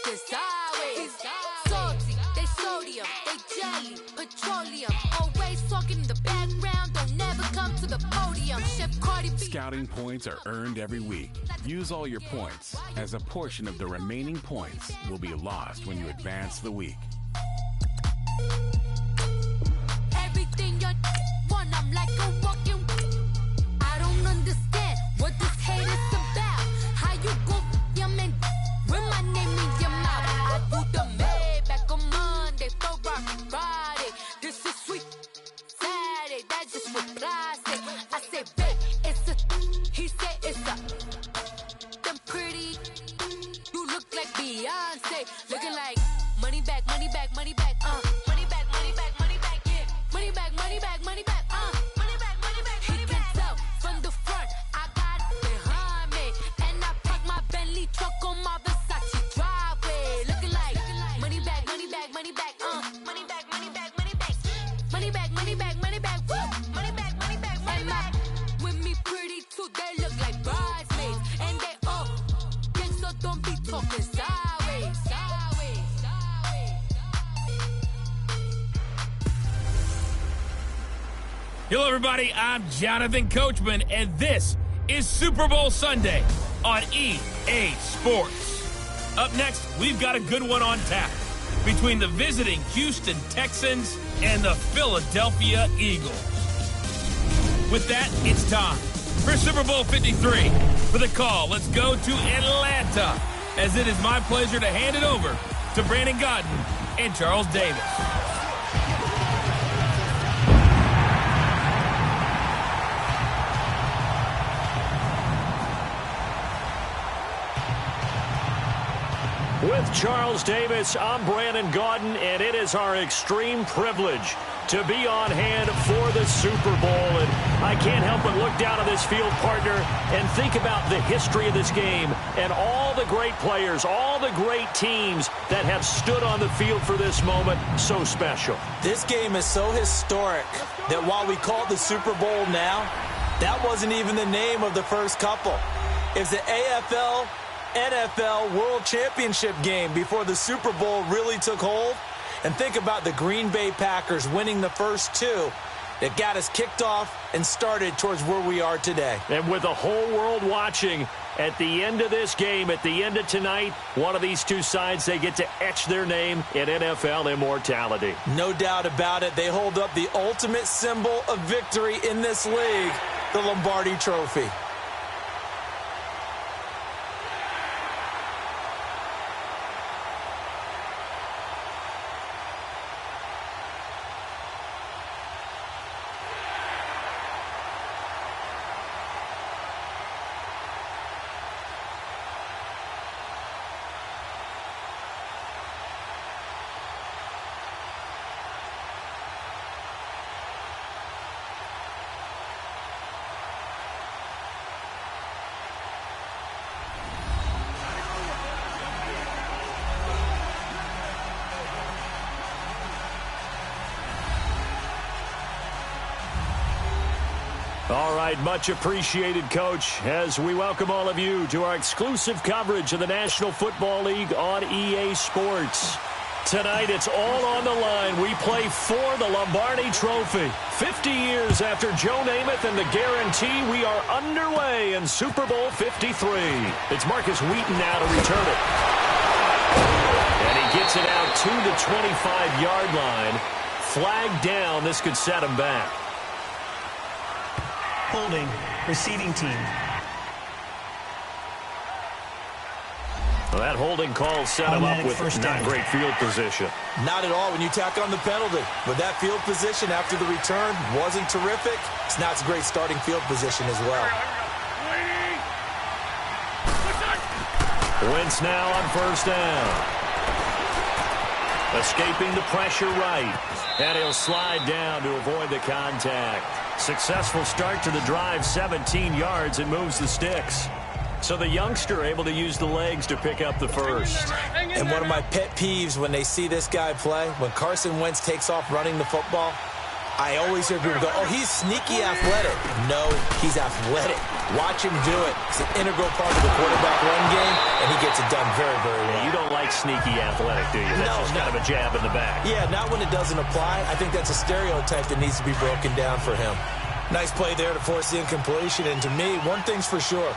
talking sideways. Salty, they sodium, they jelly, petroleum. Always talking in the background, don't never come to the podium. Chef Cardi B. Scouting points are earned every week. Use all your points, as a portion of the remaining points will be lost when you advance the week. Everything you want, I'm like a walking. I don't understand what this hate is about. How you go your man with my name in your mouth? I do the Maybach on Monday, for rock Friday. This is sweet Saturday, that's just what I say. I say, babe, it's a. He said it's a. Them pretty. You look like Beyonce, looking like money back, money back, money back, money back, money back, money back, yeah. Money back, money back, money back, money back, money back, money back. He can tell from the front, I got it behind me, and I park my Bentley truck on my Versace driveway, looking like money back, money back, money back, money back, money back, money back, money back, money back, money back, money back, money back, money back. With me pretty too, they look like bridesmaids, and they all gang, so don't be talking sideways, sideways, sideways. Hello, everybody. I'm Jonathan Coachman, and this is Super Bowl Sunday on EA Sports. Up next, we've got a good one on tap between the visiting Houston Texans and the Philadelphia Eagles. With that, it's time for Super Bowl 53. For the call, let's go to Atlanta, as it is my pleasure to hand it over to Brandon Godden and Charles Davis. With Charles Davis, I'm Brandon Gaudin, and it is our extreme privilege to be on hand for the Super Bowl. And I can't help but look down at this field, partner, and think about the history of this game and all the great players, all the great teams that have stood on the field for this moment. So special. This game is so historic that while we call it the Super Bowl now, that wasn't even the name of the first couple. It's the AFL NFL World Championship game before the Super Bowl really took hold. And think about the Green Bay Packers winning the first two that got us kicked off and started towards where we are today. And with the whole world watching, at the end of this game, at the end of tonight, one of these two sides, they get to etch their name in NFL immortality. No doubt about it. They hold up the ultimate symbol of victory in this league, the Lombardi Trophy. All right, much appreciated, Coach, as we welcome all of you to our exclusive coverage of the National Football League on EA Sports. Tonight, it's all on the line. We play for the Lombardi Trophy. 50 years after Joe Namath and the guarantee, we are underway in Super Bowl 53. It's Marcus Wheaton now to return it. And he gets it out to the 25-yard line. Flag down. This could set him back. Holding, receiving team. Well, that holding call set him up with not great field position. Not at all when you tack on the penalty. But that field position after the return wasn't terrific. It's not a great starting field position as well. Wentz now on first down. Escaping the pressure right. And he'll slide down to avoid the contact. Successful start to the drive, 17 yards, and moves the sticks. So the youngster able to use the legs to pick up the first. And one of my pet peeves when they see this guy play, when Carson Wentz takes off running the football, I always hear people go, oh, he's sneaky athletic. No, he's athletic. Watch him do it. It's an integral part of the quarterback run game, and he gets it done very, very well. You don't like sneaky athletic, do you? That's just kind of a jab in the back. Yeah, not when it doesn't apply. I think that's a stereotype that needs to be broken down for him. Nice play there to force the incompletion, and to me, one thing's for sure.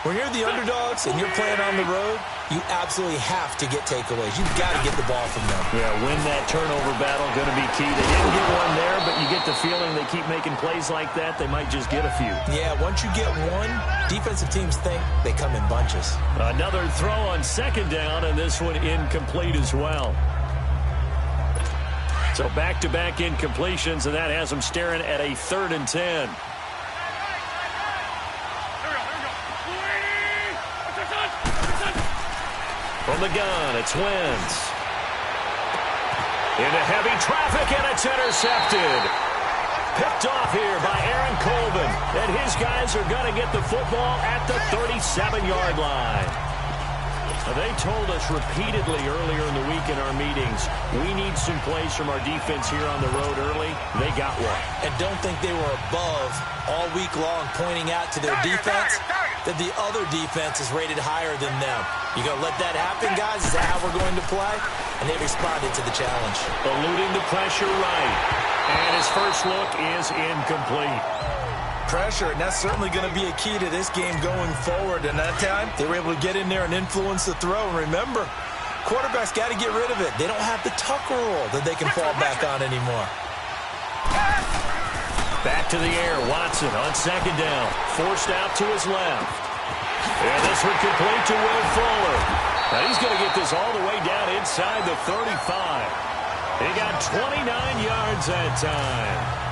When you're the underdogs and you're playing on the road, you absolutely have to get takeaways. You've got to get the ball from them. Yeah, win that turnover battle, going to be key. They didn't get one there, but you get the feeling they keep making plays like that, they might just get a few. Yeah, once you get one, defensive teams think they come in bunches. Another throw on second down, and this one incomplete as well. So back-to-back incompletions, and that has them staring at a 3rd and 10. From the gun, it's Wentz. Into heavy traffic, and it's intercepted. Picked off here by Aaron Colvin. And his guys are going to get the football at the 37-yard line. They told us repeatedly earlier in the week in our meetings, we need some plays from our defense here on the road early. They got one. And don't think they were above all week long pointing out to their defense that the other defense is rated higher than them. You going to let that happen, guys? Is that how we're going to play? And they responded to the challenge. Eluding the pressure right. And his first look is incomplete. Pressure, and that's certainly going to be a key to this game going forward. And that time, they were able to get in there and influence the throw. And remember, quarterbacks got to get rid of it. They don't have the tuck rule that they can fall back on anymore. Back to the air, Watson on second down. Forced out to his left. And this one complete to Will Fuller. Now he's going to get this all the way down inside the 35. He got 29 yards that time.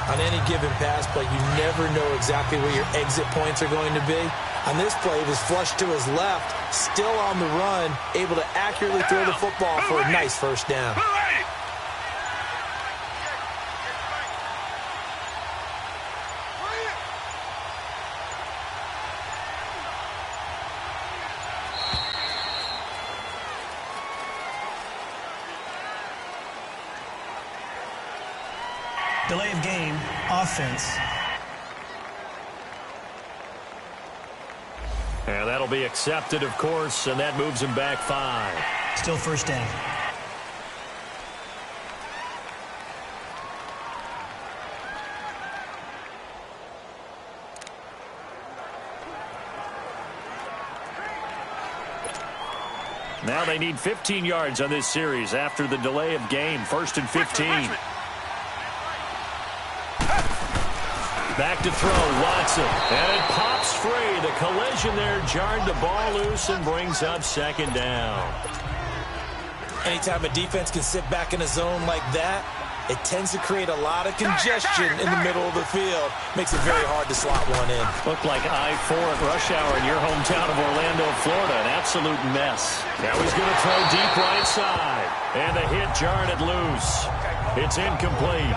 On any given pass play, you never know exactly where your exit points are going to be. On this play, it was flushed to his left, still on the run, able to accurately throw the football for a nice first down. Delay of game, offense. And that'll be accepted, of course, and that moves him back 5. Still first down. Now they need 15 yards on this series after the delay of game. 1st and 15. Back to throw, Watson. And it pops free. The collision there jarred the ball loose and brings up 2nd down. Anytime a defense can sit back in a zone like that, it tends to create a lot of congestion in the middle of the field. Makes it very hard to slot one in. Looked like I-4 at rush hour in your hometown of Orlando, Florida. An absolute mess. Now he's going to throw deep right side. And the hit jarred it loose. It's incomplete.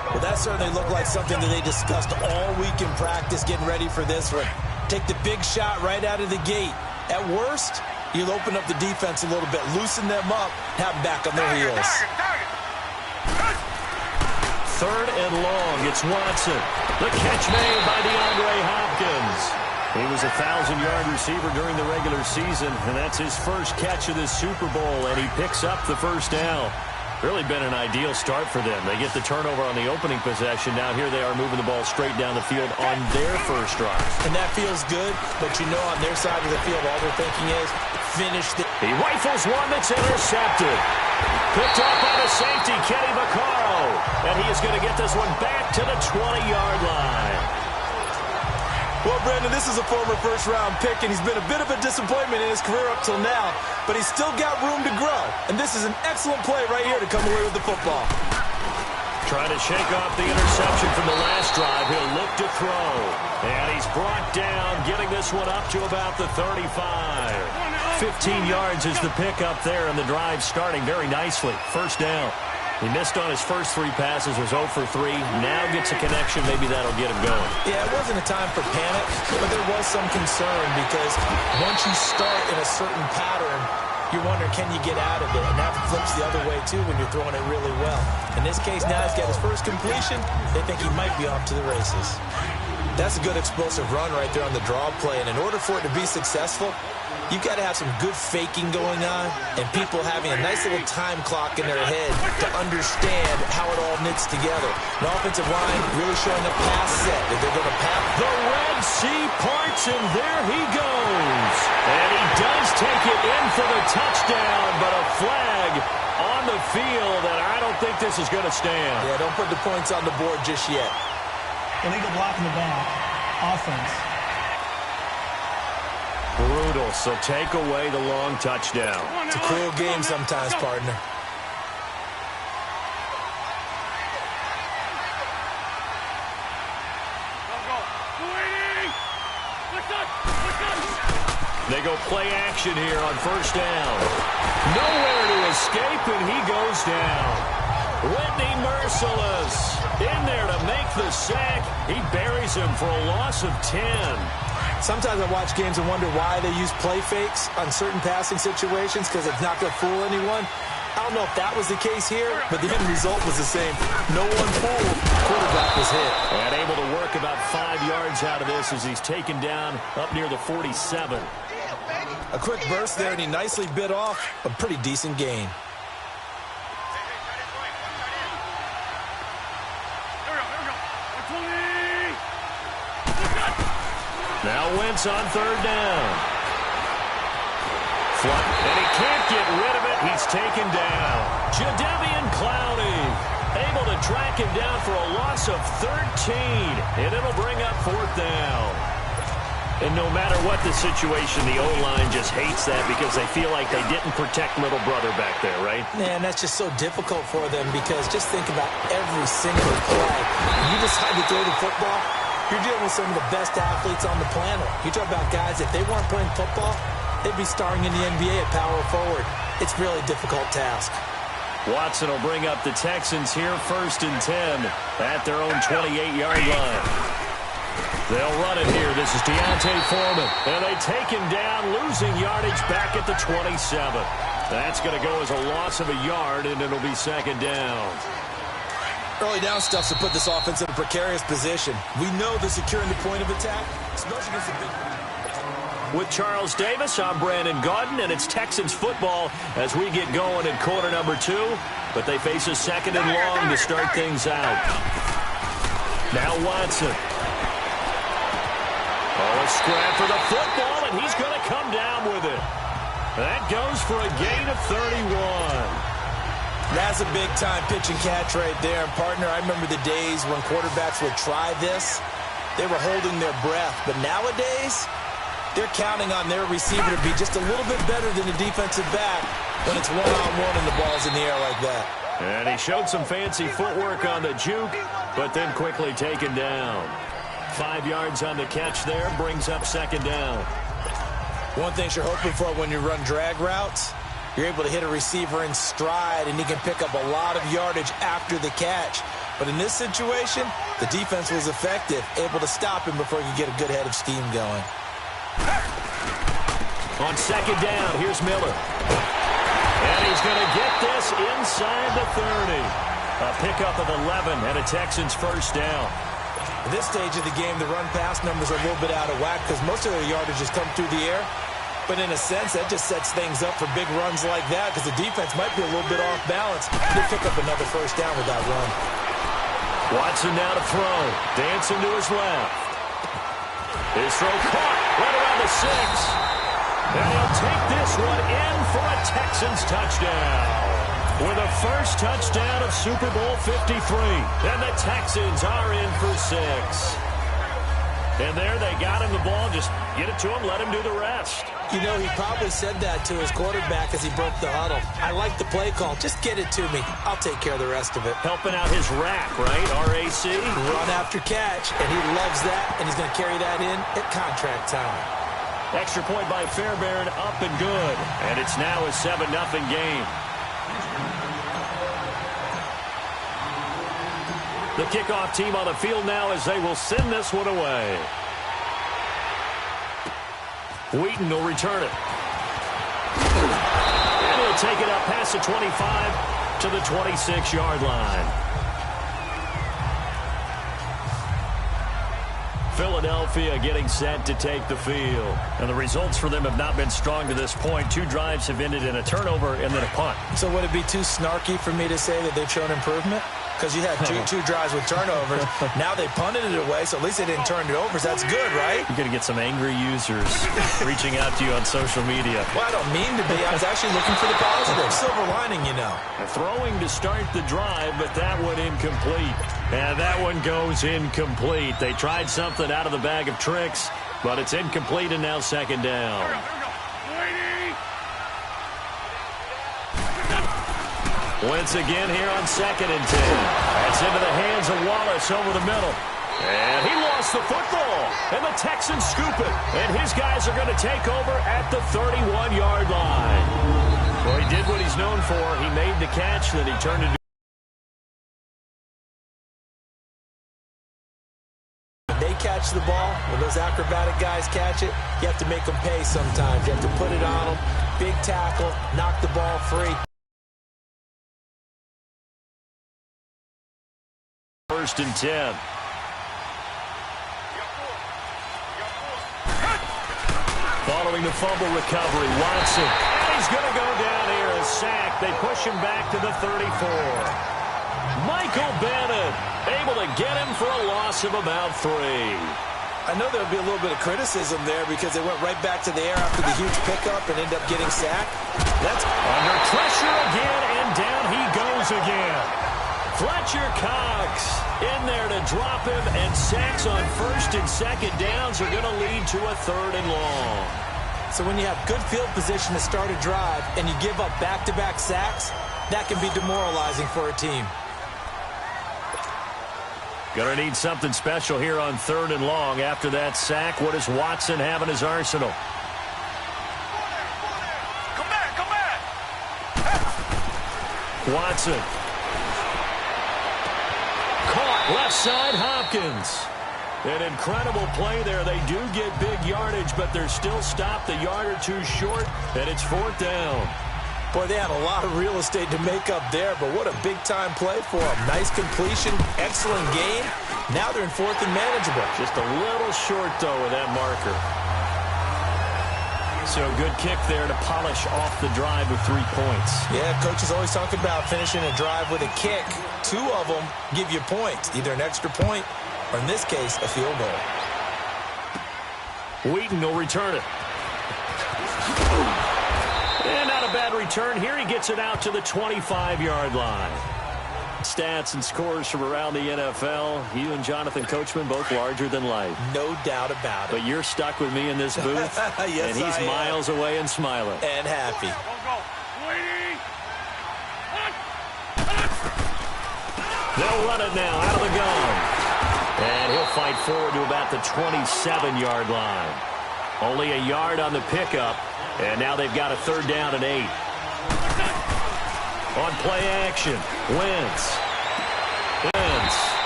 Well, that certainly looked like something that they discussed all week in practice getting ready for this one. Take the big shot right out of the gate. At worst, you'll open up the defense a little bit, loosen them up, have them back on their heels. 3rd and long. It's Watson. The catch made by DeAndre Hopkins. He was a 1,000-yard receiver during the regular season, and that's his first catch of this Super Bowl, and he picks up the first down. Really been an ideal start for them. They get the turnover on the opening possession. Now here they are moving the ball straight down the field on their first drive. And that feels good, but you know on their side of the field, all they're thinking is finish the... He rifles one that's intercepted. Picked up by the safety, Kenny Vaccaro. And he is going to get this one back to the 20-yard line. Well, Brandon, this is a former first-round pick, and he's been a bit of a disappointment in his career up till now, but he's still got room to grow. And this is an excellent play right here to come away with the football. Trying to shake off the interception from the last drive. He'll look to throw. And he's brought down, getting this one up to about the 35. 15 yards is the pickup there, and the drive starting very nicely. First down. He missed on his first 3 passes, was 0 for 3. Now gets a connection. Maybe that'll get him going. Yeah, it wasn't a time for panic, but there was some concern because once you start in a certain pattern, you're wondering, can you get out of it? And that flips the other way, too, when you're throwing it really well. In this case, now he's got his first completion. They think he might be off to the races. That's a good explosive run right there on the draw play. And in order for it to be successful, you've got to have some good faking going on and people having a nice little time clock in their head to understand how it all knits together. An offensive line really showing a pass set that they're going to pass. The Red Sea parts, and there he goes. And he does take it in for the touchdown, but a flag on the field, and I don't think this is going to stand. Yeah, don't put the points on the board just yet. Illegal block in the back. Offense. Brutal, so take away the long touchdown. It's a cruel game sometimes, partner. They go play action here on first down. Nowhere to escape, and he goes down. Whitney Merciless in there to make the sack. He buries him for a loss of 10. Sometimes I watch games and wonder why they use play fakes on certain passing situations because it's not going to fool anyone. I don't know if that was the case here, but the end result was the same. No one fooled. Quarterback was hit. And able to work about 5 yards out of this as he's taken down up near the 47. A quick burst there, and he nicely bit off a pretty decent gain. Now Wentz on third down. Flunt, and he can't get rid of it. He's taken down. Jadeveon Clowney able to track him down for a loss of 13, and it'll bring up fourth down. And no matter what the situation, the O-line just hates that because they feel like they didn't protect little brother back there, right? Man, that's just so difficult for them because just think about every single play. When you decide to throw the football, you're dealing with some of the best athletes on the planet. You talk about guys, if they weren't playing football, they'd be starring in the NBA at power forward. It's really a difficult task. Watson will bring up the Texans here first and 10 at their own 28-yard line. They'll run it here. This is Deontay Foreman. And they take him down, losing yardage back at the 27. That's going to go as a loss of a yard, and it'll be second down. Early down stuff to put this offense in a precarious position. We know they're securing the point of attack, especially against a big... With Charles Davis, I'm Brandon Gaudin, and it's Texans football as we get going in quarter number 2. But they face a second and long to start things out. Now Watson. Oh, a scrap for the football, and he's going to come down with it. That goes for a gain of 31. That's a big-time pitch and catch right there. And, partner, I remember the days when quarterbacks would try this. They were holding their breath. But nowadays, they're counting on their receiver to be just a little bit better than the defensive back when it's one-on-one and the ball's in the air like that. And he showed some fancy footwork on the juke, but then quickly taken down. 5 yards on the catch there, brings up second down. One thing you're hoping for when you run drag routes, you're able to hit a receiver in stride, and he can pick up a lot of yardage after the catch. But in this situation, the defense was effective, able to stop him before he could get a good head of steam going. On second down, here's Miller. And he's going to get this inside the 30. A pickup of 11 and a Texans first down. At this stage of the game, the run-pass numbers are a little bit out of whack because most of their yardage has come through the air. But in a sense, that just sets things up for big runs like that because the defense might be a little bit off balance. They pick up another first down with that run. Watson now to throw. Dancing to his left. His throw caught right around the 6. And he'll take this one in for a Texans touchdown. With a first touchdown of Super Bowl 53. And the Texans are in for 6. And there they got him the ball. Just get it to him, let him do the rest. You know, he probably said that to his quarterback as he broke the huddle. I like the play call. Just get it to me. I'll take care of the rest of it. Helping out his rack, right? R-A-C? Run after catch, and he loves that, and he's going to carry that in at contract time. Extra point by Fairbairn, up and good. And it's now a 7-0 game. The kickoff team on the field now as they will send this one away. Wheaton will return it. And he'll take it up past the 25 to the 26-yard line. Philadelphia getting set to take the field. And the results for them have not been strong to this point. 2 drives have ended in a turnover and then a punt. So would it be too snarky for me to say that they've shown improvement? Because you had two drives with turnovers. Now they punted it away, so at least they didn't turn it over. So that's good, right? You're going to get some angry users reaching out to you on social media. Well, I don't mean to be. I was actually looking for the positive. Silver lining, you know. Throwing to start the drive, but that one incomplete. And that one goes incomplete. They tried something out of the bag of tricks, but it's incomplete and now second down. Once again here on 2nd and 10. That's into the hands of Wallace over the middle. And he lost the football. And the Texans scoop it. And his guys are going to take over at the 31-yard line. Well, he did what he's known for. He made the catch, then he turned it. They catch the ball. When those acrobatic guys catch it, you have to make them pay sometimes. You have to put it on them. Big tackle, knock the ball free. 1st and 10. Following the fumble recovery, Watson. And he's going to go down here, a sack. They push him back to the 34. Michael Bennett able to get him for a loss of about 3. I know there'll be a little bit of criticism there because they went right back to the air after the huge pickup and ended up getting sacked. That's under pressure again, and down he goes again. Fletcher Cox in there to drop him, and sacks on 1st and 2nd downs are going to lead to a 3rd and long. So when you have good field position to start a drive and you give up back-to-back sacks, that can be demoralizing for a team. Going to need something special here on 3rd and long. After that sack, what does Watson have in his arsenal? Come back! Watson. Caught left side, Hopkins. An incredible play there. They do get big yardage, but they're still stopped a yard or 2 short, and it's 4th down. Boy, they had a lot of real estate to make up there, but what a big-time play for them. Nice completion, excellent game. Now they're in 4th and manageable. Just a little short, though, with that marker. So good kick there to polish off the drive with 3 points. Yeah, coach is always talking about finishing a drive with a kick. 2 of them give you points, either an extra point or, in this case, a field goal. Wheaton will return it. And not a bad return here. He gets it out to the 25-yard line. Stats and scores from around the NFL. You and Jonathan Coachman both larger than life. No doubt about it. But you're stuck with me in this booth. Yes, and he's miles away and smiling. And happy. They'll run it now out of the gun. And he'll fight forward to about the 27-yard line. Only a yard on the pickup. And now they've got a 3rd down and 8. On play action, Wentz.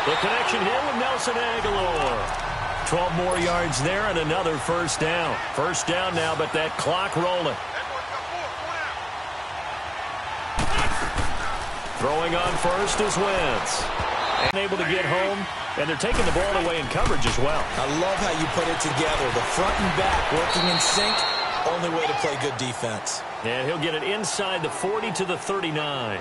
The connection here with Nelson Aguilar. 12 more yards there and another 1st down. 1st down now, but that clock rolling. Throwing on 1st is Wentz. And able to get home, and they're taking the ball away in coverage as well. I love how you put it together. The front and back working in sync. Only way to play good defense. And he'll get it inside the 40 to the 39.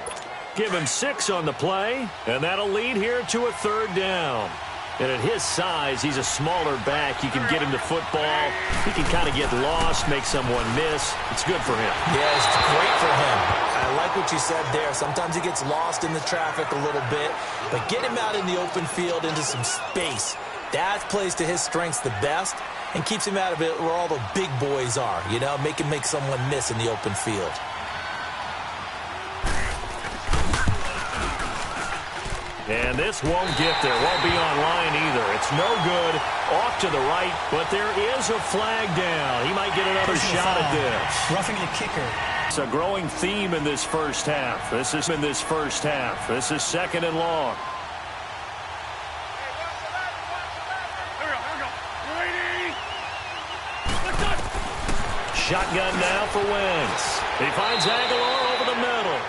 Give him 6 on the play, and that'll lead here to a 3rd down. And at his size, he's a smaller back. You can get him the football. He can kind of get lost, make someone miss. It's good for him. Yeah, it's great for him. I like what you said there. Sometimes he gets lost in the traffic a little bit, but get him out in the open field into some space. That plays to his strengths the best and keeps him out of it where all the big boys are, you know, make someone miss in the open field. And this won't get there. Won't be on line either. It's no good. Off to the right, but there is a flag down. He might get another shot at this. Roughing the kicker. It's a growing theme in this first half. This is 2nd and long. Shotgun now for Wentz. He finds Aguilar over the middle.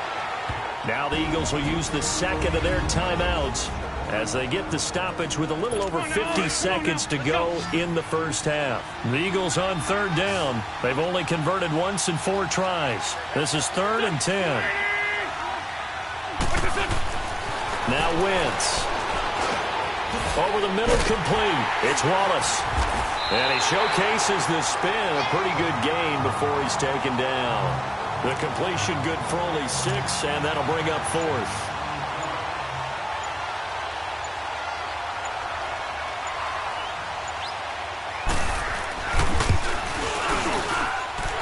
Now the Eagles will use the second of their timeouts as they get the stoppage with a little over 50 seconds to go in the first half. The Eagles on third down. They've only converted once in 4 tries. This is 3rd and 10. Now Wentz. Over the middle, complete. It's Wallace. And he showcases the spin. A pretty good gain before he's taken down. The completion good for only 6, and that'll bring up 4th.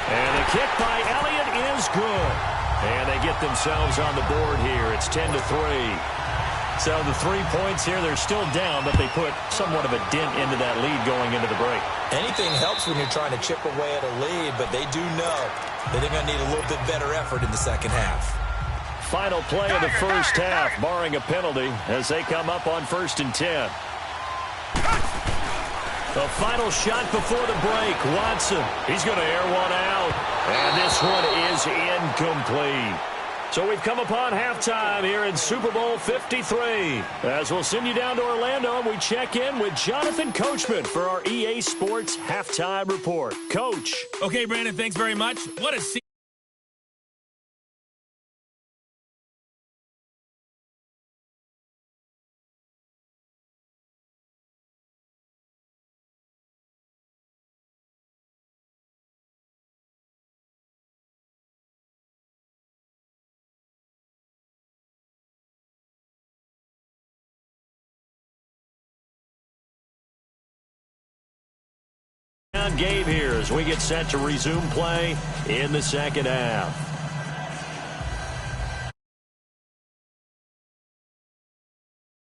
And the kick by Elliott is good. And they get themselves on the board here. It's 10-3. So the 3 points here, they're still down, but they put somewhat of a dent into that lead going into the break. Anything helps when you're trying to chip away at a lead, but they do know that they're going to need a little bit better effort in the second half. Final play of the first half, barring a penalty, as they come up on 1st and 10. The final shot before the break. Watson, he's going to air one out. And this one is incomplete. So we've come upon halftime here in Super Bowl 53. As we'll send you down to Orlando, and we check in with Jonathan Coachman for our EA Sports Halftime Report. Coach. Okay, Brandon, thanks very much. What a game here as we get set to resume play in the second half.